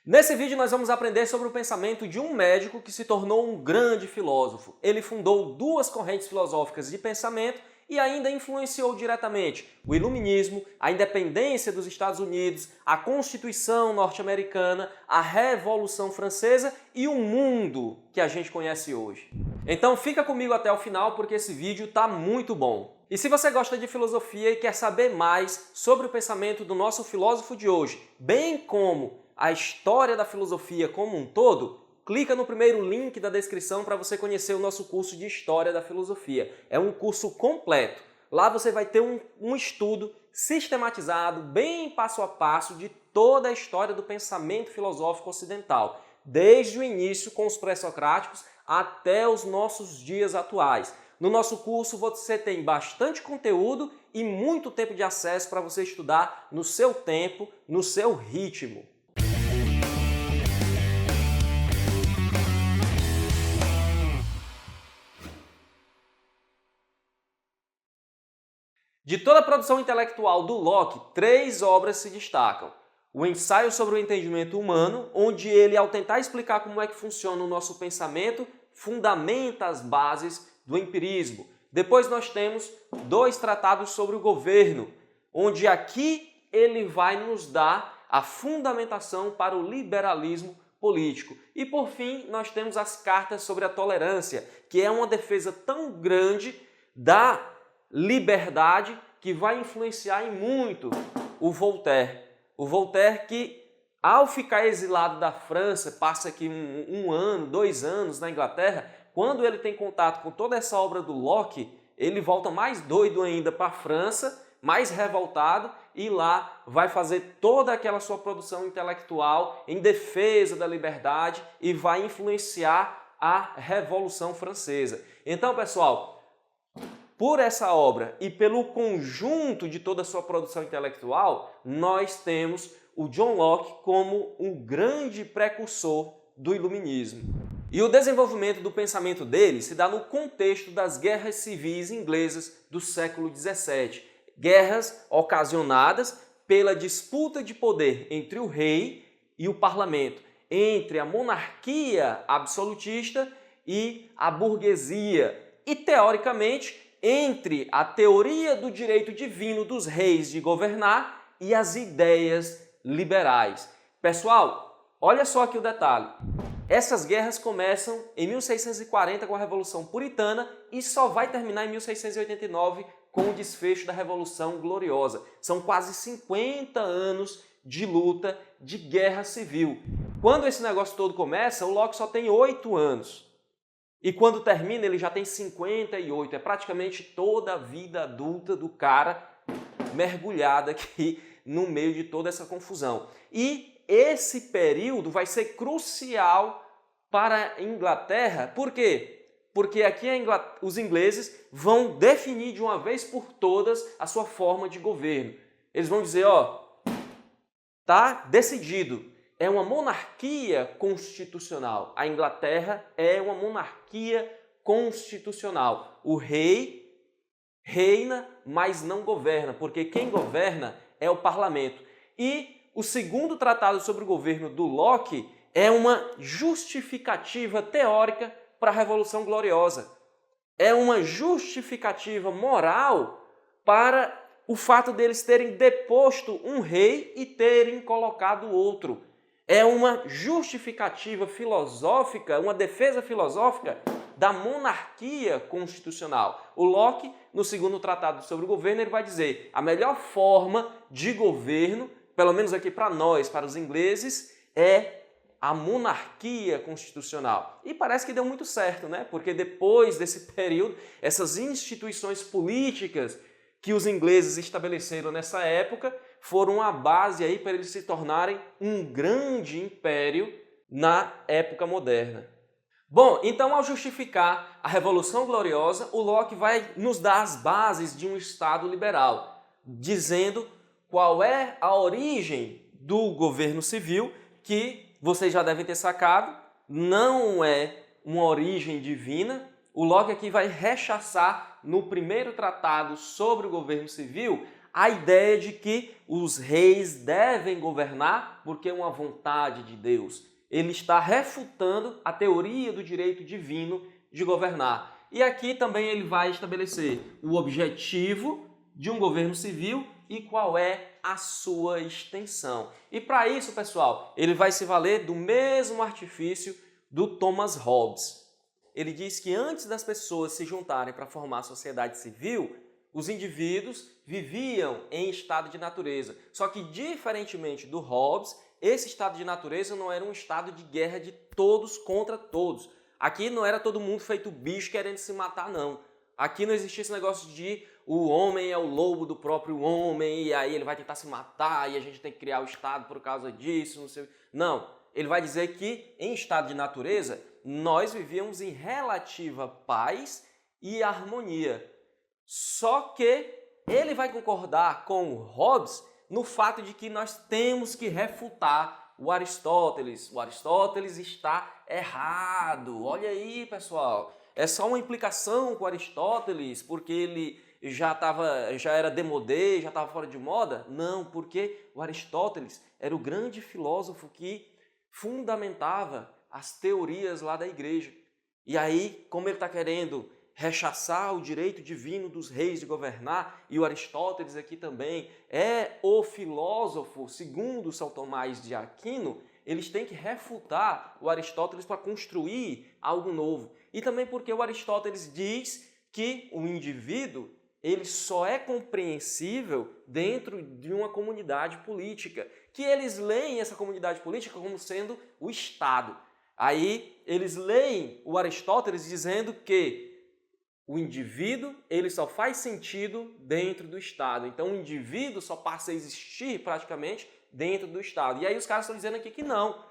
Nesse vídeo nós vamos aprender sobre o pensamento de um médico que se tornou um grande filósofo. Ele fundou duas correntes filosóficas de pensamento e ainda influenciou diretamente o Iluminismo, a independência dos Estados Unidos, a Constituição norte-americana, a Revolução Francesa e o mundo que a gente conhece hoje. Então fica comigo até o final porque esse vídeo tá muito bom. E se você gosta de filosofia e quer saber mais sobre o pensamento do nosso filósofo de hoje, bem como a história da filosofia como um todo, clica no primeiro link da descrição para você conhecer o nosso curso de História da Filosofia. É um curso completo. Lá você vai ter um estudo sistematizado, bem passo a passo, de toda a história do pensamento filosófico ocidental, desde o início com os pré-socráticos até os nossos dias atuais. No nosso curso você tem bastante conteúdo e muito tempo de acesso para você estudar no seu tempo, no seu ritmo. De toda a produção intelectual do Locke, 3 obras se destacam. O Ensaio sobre o Entendimento Humano, onde ele, ao tentar explicar como é que funciona o nosso pensamento, fundamenta as bases do empirismo. Depois nós temos 2 tratados sobre o governo, onde aqui ele vai nos dar a fundamentação para o liberalismo político. E por fim, nós temos as cartas sobre a tolerância, que é uma defesa tão grande da liberdade que vai influenciar em muito o Voltaire. O Voltaire que, ao ficar exilado da França, passa aqui um ano, 2 anos na Inglaterra, quando ele tem contato com toda essa obra do Locke, ele volta mais doido ainda para a França, mais revoltado, e lá vai fazer toda aquela sua produção intelectual em defesa da liberdade e vai influenciar a Revolução Francesa. Então, pessoal, por essa obra e pelo conjunto de toda a sua produção intelectual, nós temos o John Locke como um grande precursor do Iluminismo. E o desenvolvimento do pensamento dele se dá no contexto das guerras civis inglesas do século XVII. Guerras ocasionadas pela disputa de poder entre o rei e o parlamento, entre a monarquia absolutista e a burguesia. E, teoricamente, entre a teoria do direito divino dos reis de governar e as ideias liberais. Pessoal, olha só aqui o detalhe. Essas guerras começam em 1640 com a Revolução Puritana e só vai terminar em 1689 com o desfecho da Revolução Gloriosa. São quase 50 anos de luta, de guerra civil. Quando esse negócio todo começa, o Locke só tem 8 anos. E quando termina, ele já tem 58. É praticamente toda a vida adulta do cara mergulhada aqui no meio de toda essa confusão. E esse período vai ser crucial para a Inglaterra. Por quê? Porque aqui os ingleses vão definir de uma vez por todas a sua forma de governo. Eles vão dizer, ó, tá decidido. É uma monarquia constitucional. A Inglaterra é uma monarquia constitucional. O rei reina, mas não governa, porque quem governa é o parlamento. E o segundo tratado sobre o governo do Locke é uma justificativa teórica para a Revolução Gloriosa. É uma justificativa moral para o fato deles terem deposto um rei e terem colocado outro. É uma justificativa filosófica, uma defesa filosófica da monarquia constitucional. O Locke, no segundo tratado sobre o governo, ele vai dizer a melhor forma de governo, pelo menos aqui para nós, para os ingleses, é a monarquia constitucional. E parece que deu muito certo, né? Porque depois desse período, essas instituições políticas que os ingleses estabeleceram nessa época foram a base aí para eles se tornarem um grande império na época moderna. Bom, então ao justificar a Revolução Gloriosa, o Locke vai nos dar as bases de um Estado liberal, dizendo qual é a origem do governo civil, que vocês já devem ter sacado, não é uma origem divina. O Locke aqui vai rechaçar no primeiro tratado sobre o governo civil a ideia de que os reis devem governar porque é uma vontade de Deus. Ele está refutando a teoria do direito divino de governar. E aqui também ele vai estabelecer o objetivo de um governo civil e qual é a sua extensão. E para isso, pessoal, ele vai se valer do mesmo artifício do Thomas Hobbes. Ele diz que antes das pessoas se juntarem para formar a sociedade civil, os indivíduos viviam em estado de natureza. Só que, diferentemente do Hobbes, esse estado de natureza não era um estado de guerra de todos contra todos. Aqui não era todo mundo feito bicho querendo se matar, não. Aqui não existia esse negócio de o homem é o lobo do próprio homem e aí ele vai tentar se matar e a gente tem que criar o estado por causa disso, não sei. Não, ele vai dizer que em estado de natureza nós vivíamos em relativa paz e harmonia. Só que ele vai concordar com o Hobbes no fato de que nós temos que refutar o Aristóteles. O Aristóteles está errado. Olha aí, pessoal. É só uma implicação com o Aristóteles, porque ele já era démodé, já estava fora de moda? Não, porque o Aristóteles era o grande filósofo que fundamentava as teorias lá da igreja. E aí, como ele está querendo rechaçar o direito divino dos reis de governar, e o Aristóteles aqui também é o filósofo, segundo São Tomás de Aquino, eles têm que refutar o Aristóteles para construir algo novo. E também porque o Aristóteles diz que o indivíduo ele só é compreensível dentro de uma comunidade política, que eles leem essa comunidade política como sendo o Estado. Aí eles leem o Aristóteles dizendo que o indivíduo ele só faz sentido dentro do Estado. Então o indivíduo só passa a existir praticamente dentro do Estado. E aí os caras estão dizendo aqui que não.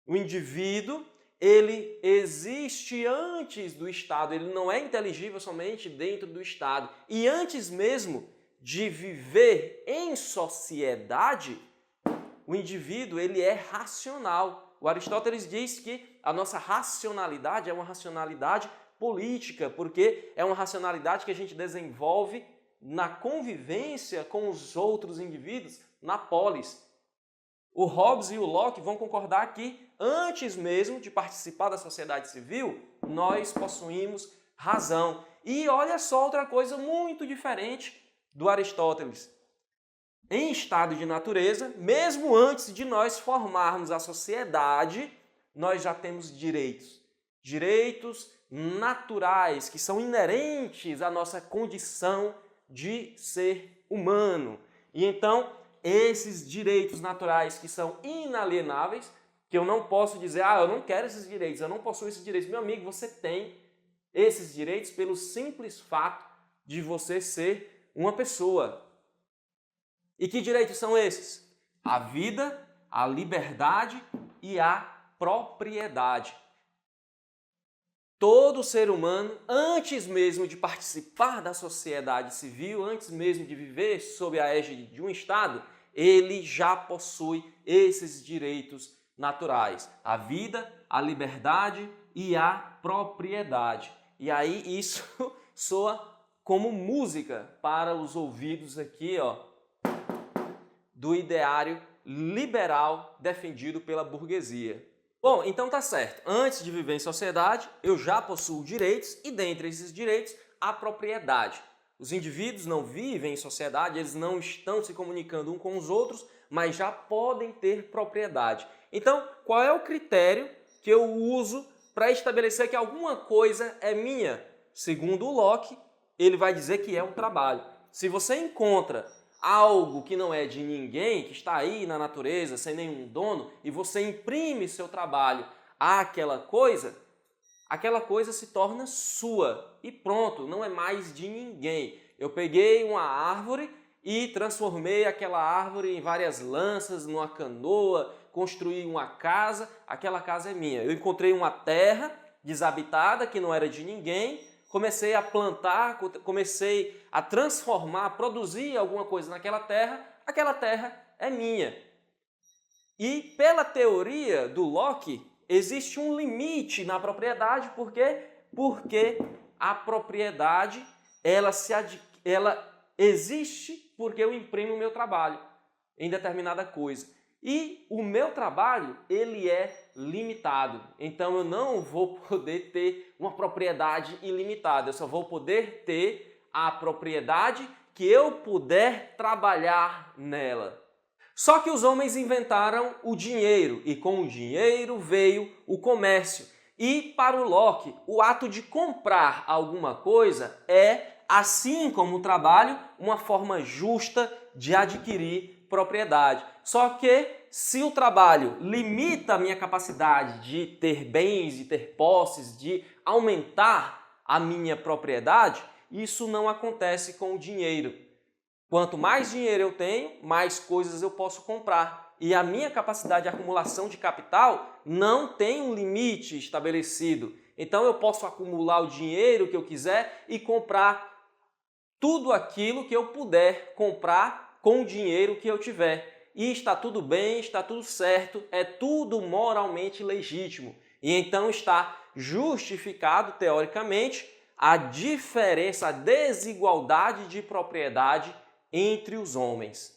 O indivíduo ele existe antes do Estado, ele não é inteligível somente dentro do Estado. E antes mesmo de viver em sociedade, o indivíduo ele é racional. O Aristóteles diz que a nossa racionalidade é uma racionalidade política, porque é uma racionalidade que a gente desenvolve na convivência com os outros indivíduos na polis. O Hobbes e o Locke vão concordar que antes mesmo de participar da sociedade civil, nós possuímos razão. E olha só outra coisa muito diferente do Aristóteles. Em estado de natureza, mesmo antes de nós formarmos a sociedade, nós já temos direitos. Direitos naturais, que são inerentes à nossa condição de ser humano. E então, esses direitos naturais que são inalienáveis, que eu não posso dizer, eu não quero esses direitos, eu não possuo esses direitos. Meu amigo, você tem esses direitos pelo simples fato de você ser uma pessoa. E que direitos são esses? A vida, a liberdade e a propriedade. Todo ser humano, antes mesmo de participar da sociedade civil, antes mesmo de viver sob a égide de um Estado, ele já possui esses direitos naturais. A vida, a liberdade e a propriedade. E aí isso soa como música para os ouvidos aqui, do ideário liberal defendido pela burguesia. Bom, então tá certo. Antes de viver em sociedade, eu já possuo direitos e dentre esses direitos, a propriedade. Os indivíduos não vivem em sociedade, eles não estão se comunicando uns com os outros, mas já podem ter propriedade. Então, qual é o critério que eu uso para estabelecer que alguma coisa é minha? Segundo o Locke, ele vai dizer que é o trabalho. Se você encontra algo que não é de ninguém, que está aí na natureza, sem nenhum dono, e você imprime seu trabalho àquela coisa se torna sua. E pronto, não é mais de ninguém. Eu peguei uma árvore e transformei aquela árvore em várias lanças, numa canoa, construí uma casa, aquela casa é minha. Eu encontrei uma terra desabitada que não era de ninguém, comecei a plantar, comecei a transformar, a produzir alguma coisa naquela terra, aquela terra é minha. E pela teoria do Locke, existe um limite na propriedade, por quê? Porque a propriedade ela existe porque eu imprimo o meu trabalho em determinada coisa. E o meu trabalho, ele é limitado. Então eu não vou poder ter uma propriedade ilimitada. Eu só vou poder ter a propriedade que eu puder trabalhar nela. Só que os homens inventaram o dinheiro e com o dinheiro veio o comércio. E para o Locke, o ato de comprar alguma coisa é, assim como o trabalho, uma forma justa de adquirir propriedade. Só que se o trabalho limita a minha capacidade de ter bens, de ter posses, de aumentar a minha propriedade, isso não acontece com o dinheiro. Quanto mais dinheiro eu tenho, mais coisas eu posso comprar. E a minha capacidade de acumulação de capital não tem um limite estabelecido. Então eu posso acumular o dinheiro que eu quiser e comprar tudo aquilo que eu puder comprar com o dinheiro que eu tiver. E está tudo bem, está tudo certo, é tudo moralmente legítimo. E então está justificado, teoricamente, a diferença, a desigualdade de propriedade entre os homens.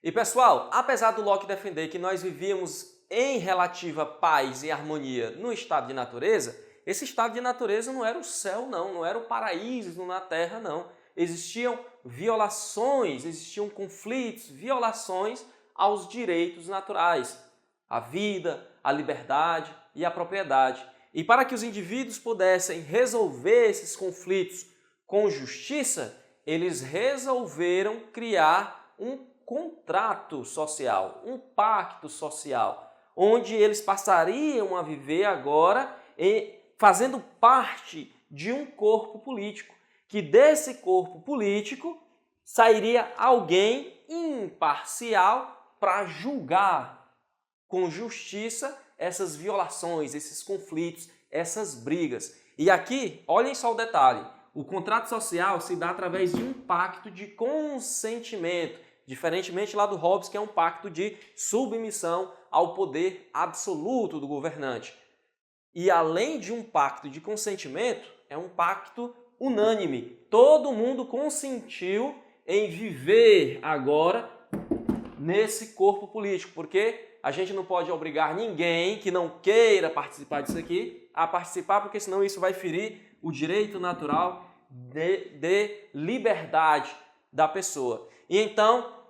E pessoal, apesar do Locke defender que nós vivíamos em relativa paz e harmonia no estado de natureza, esse estado de natureza não era o céu não era o paraíso na terra não. Existiam violações, existiam conflitos, violações aos direitos naturais, a vida, a liberdade e a propriedade. E para que os indivíduos pudessem resolver esses conflitos com justiça, eles resolveram criar um contrato social, um pacto social, onde eles passariam a viver agora fazendo parte de um corpo político, que desse corpo político sairia alguém imparcial para julgar com justiça essas violações, esses conflitos, essas brigas. E aqui, olhem só o detalhe, o contrato social se dá através de um pacto de consentimento, diferentemente lá do Hobbes, que é um pacto de submissão ao poder absoluto do governante. E além de um pacto de consentimento, é um pacto unânime. Todo mundo consentiu em viver agora nesse corpo político, porque a gente não pode obrigar ninguém que não queira participar disso aqui a participar, porque senão isso vai ferir o direito natural de liberdade da pessoa. E então,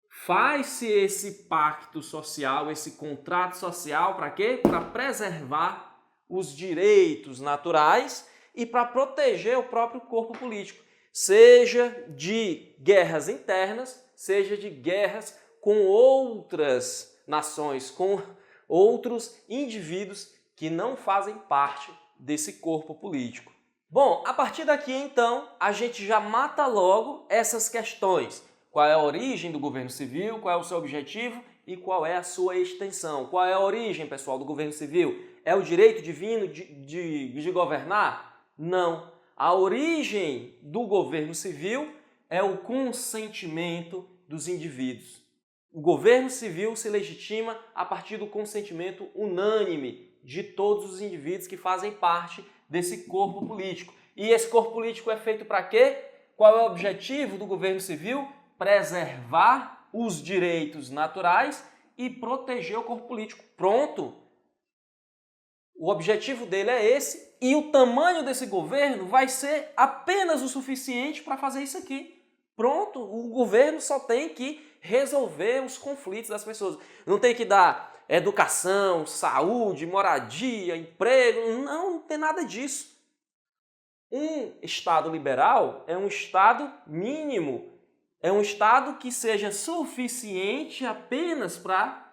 faz-se esse pacto social, esse contrato social, para quê? Para preservar os direitos naturais e para proteger o próprio corpo político, seja de guerras internas, seja de guerras com outras nações, com outros indivíduos que não fazem parte desse corpo político. Bom, a partir daqui então, a gente já mata logo essas questões. Qual é a origem do governo civil, qual é o seu objetivo e qual é a sua extensão. Qual é a origem, pessoal, do governo civil? É o direito divino de governar? Não. A origem do governo civil é o consentimento dos indivíduos. O governo civil se legitima a partir do consentimento unânime de todos os indivíduos que fazem parte desse corpo político. E esse corpo político é feito para quê? Qual é o objetivo do governo civil? Preservar os direitos naturais e proteger o corpo político. Pronto! O objetivo dele é esse e o tamanho desse governo vai ser apenas o suficiente para fazer isso aqui. Pronto! O governo só tem que resolver os conflitos das pessoas. Não tem que dar educação, saúde, moradia, emprego. Não tem nada disso. Um Estado liberal é um Estado mínimo. É um Estado que seja suficiente apenas para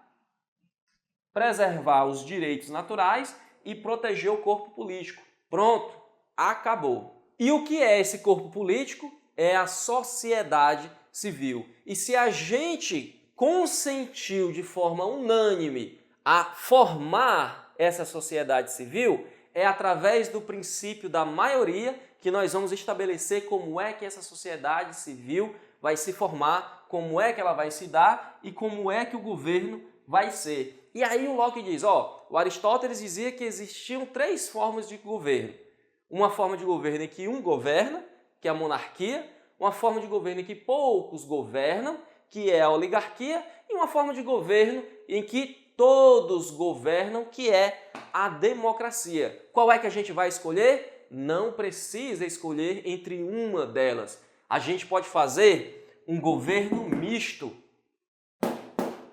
preservar os direitos naturais e proteger o corpo político. Pronto, acabou. E o que é esse corpo político? É a sociedade civil. E se a gente consentiu de forma unânime a formar essa sociedade civil, é através do princípio da maioria que nós vamos estabelecer como é que essa sociedade civil vai se formar, como é que ela vai se dar e como é que o governo vai ser. E aí o Locke diz, o Aristóteles dizia que existiam 3 formas de governo. Uma forma de governo em que um governa, que é a monarquia, uma forma de governo em que poucos governam, que é a oligarquia, e uma forma de governo em que todos governam, que é a democracia. Qual é que a gente vai escolher? Não precisa escolher entre uma delas. A gente pode fazer um governo misto,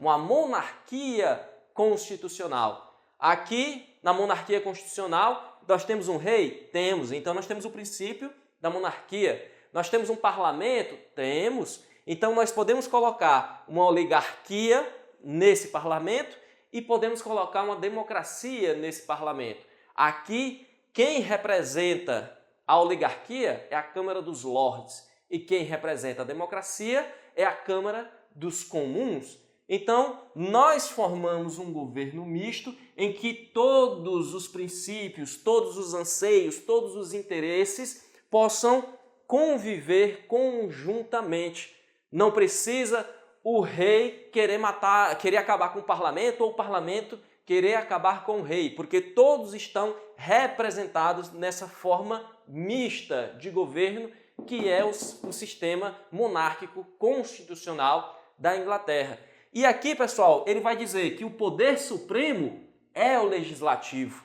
uma monarquia constitucional. Aqui, na monarquia constitucional, nós temos um rei? Temos. Então, nós temos o princípio da monarquia. Nós temos um parlamento? Temos. Então, nós podemos colocar uma oligarquia nesse parlamento e podemos colocar uma democracia nesse parlamento. Aqui, quem representa a oligarquia é a Câmara dos Lordes e quem representa a democracia é a Câmara dos Comuns. Então, nós formamos um governo misto em que todos os princípios, todos os anseios, todos os interesses possam conviver conjuntamente. Não precisa o rei querer acabar com o parlamento ou o parlamento querer acabar com o rei, porque todos estão representados nessa forma mista de governo que é o sistema monárquico constitucional da Inglaterra. E aqui, pessoal, ele vai dizer que o poder supremo é o legislativo,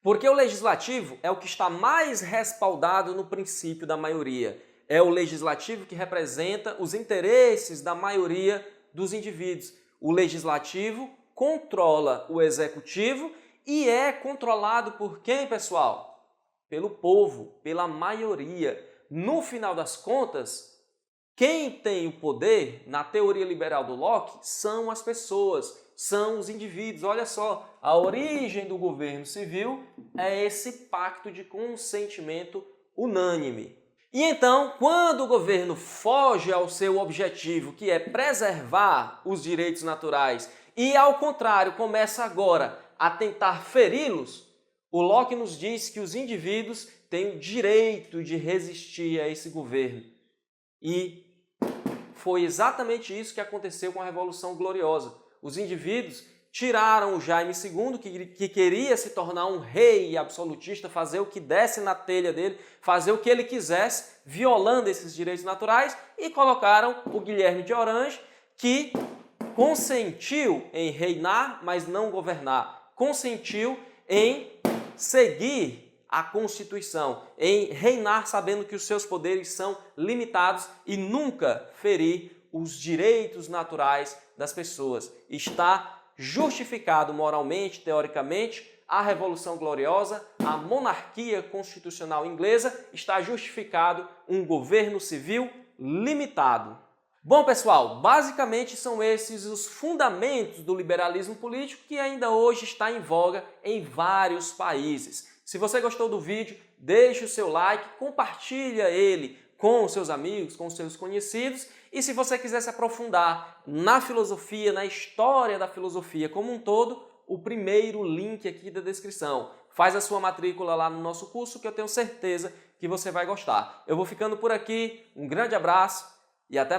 porque o legislativo é o que está mais respaldado no princípio da maioria. É o legislativo que representa os interesses da maioria dos indivíduos. O legislativo controla o executivo e é controlado por quem, pessoal? Pelo povo, pela maioria. No final das contas, quem tem o poder, na teoria liberal do Locke, são as pessoas, são os indivíduos. Olha só, a origem do governo civil é esse pacto de consentimento unânime. E então, quando o governo foge ao seu objetivo, que é preservar os direitos naturais, e ao contrário, começa agora a tentar feri-los, o Locke nos diz que os indivíduos têm o direito de resistir a esse governo. E foi exatamente isso que aconteceu com a Revolução Gloriosa. Os indivíduos tiraram o Jaime II, que queria se tornar um rei absolutista, fazer o que desse na telha dele, fazer o que ele quisesse, violando esses direitos naturais, e colocaram o Guilherme de Orange, que consentiu em reinar, mas não governar. Consentiu em seguir a Constituição, em reinar sabendo que os seus poderes são limitados e nunca ferir os direitos naturais das pessoas. Está justificado moralmente, teoricamente, a Revolução Gloriosa, a monarquia constitucional inglesa, está justificado um governo civil limitado. Bom, pessoal, basicamente são esses os fundamentos do liberalismo político que ainda hoje está em voga em vários países. Se você gostou do vídeo, deixe o seu like, compartilha ele com os seus amigos, com os seus conhecidos. E se você quiser se aprofundar na filosofia, na história da filosofia como um todo, o primeiro link aqui da descrição. Faz a sua matrícula lá no nosso curso que eu tenho certeza que você vai gostar. Eu vou ficando por aqui, um grande abraço e até mais.